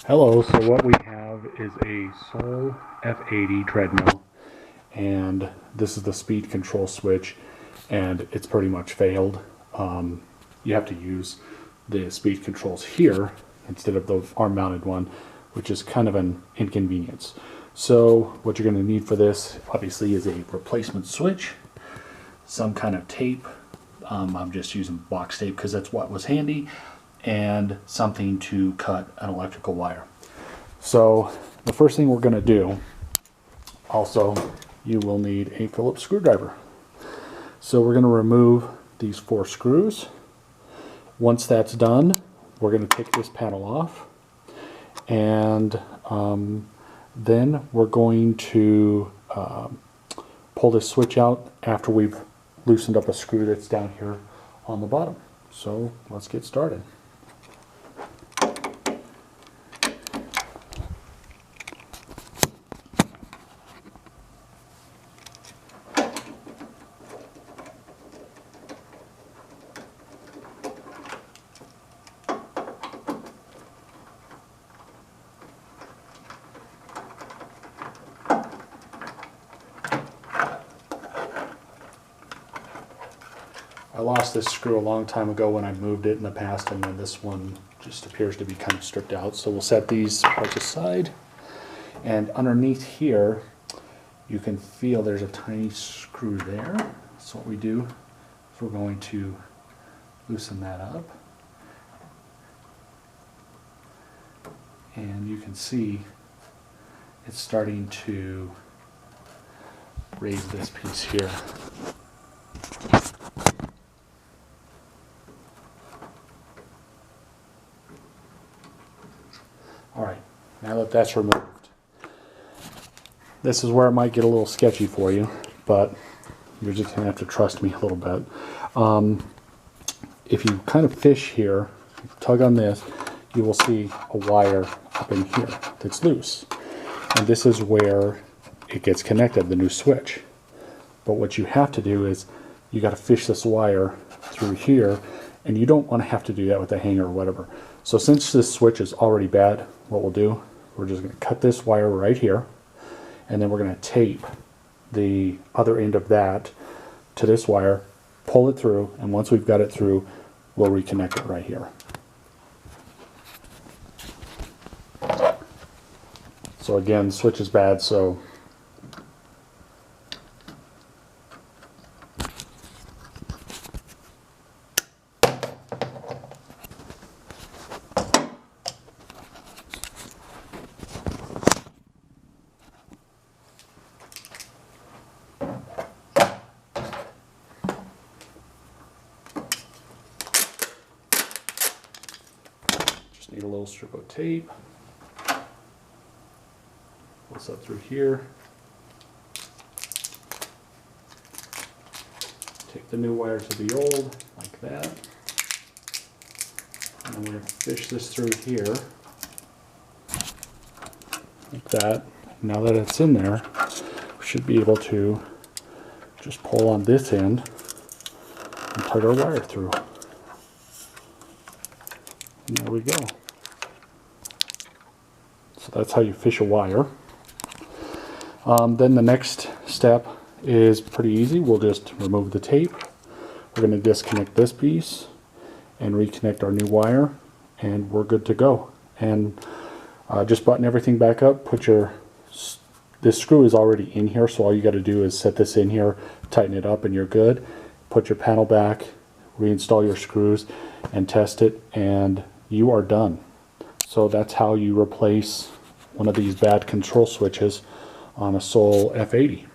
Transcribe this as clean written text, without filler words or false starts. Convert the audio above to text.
Hello, so what we have is a Sole F80 treadmill, and this is the speed control switch, and it's pretty much failed. You have to use the speed controls here instead of the arm mounted one, which is kind of an inconvenience. So what you're going to need for this obviously is a replacement switch, some kind of tape. I'm just using box tape because that's what was handy, and something to cut an electrical wire. So the first thing we're going to do, also you will need a Phillips screwdriver. So we're going to remove these 4 screws. Once that's done, we're going to take this panel off, and then we're going to pull this switch out after we've loosened up a screw that's down here on the bottom. So let's get started. I lost this screw a long time ago when I moved it in the past, and then this one just appears to be kind of stripped out. So we'll set these parts aside, and underneath here you can feel there's a tiny screw there. So what we do is we're going to loosen that up, and you can see it's starting to raise this piece here. Alright, now that that's removed, this is where it might get a little sketchy for you, but you're just going to have to trust me a little bit. If you kind of fish here, tug on this, you will see a wire up in here that's loose. And this is where it gets connected, the new switch. But what you have to do is you got to fish this wire through here, and you don't want to have to do that with a hanger or whatever. So since this switch is already bad, what we'll do, we're just going to cut this wire right here, and then we're going to tape the other end of that to this wire, pull it through, and once we've got it through, we'll reconnect it right here. So again, the switch is bad, so need a little strip of tape. Pull this up through here. Take the new wire to the old, like that. And then we're going to fish this through here, like that. Now that it's in there, we should be able to just pull on this end and tug our wire through. And there we go. So that's how you fish a wire. Then the next step is pretty easy. We'll just remove the tape. We're going to disconnect this piece and reconnect our new wire, and we're good to go. And just button everything back up. This screw is already in here, so all you got to do is set this in here, tighten it up, and you're good. Put your panel back, reinstall your screws, and test it, and you are done. So that's how you replace one of these bad control switches on a Sole F80.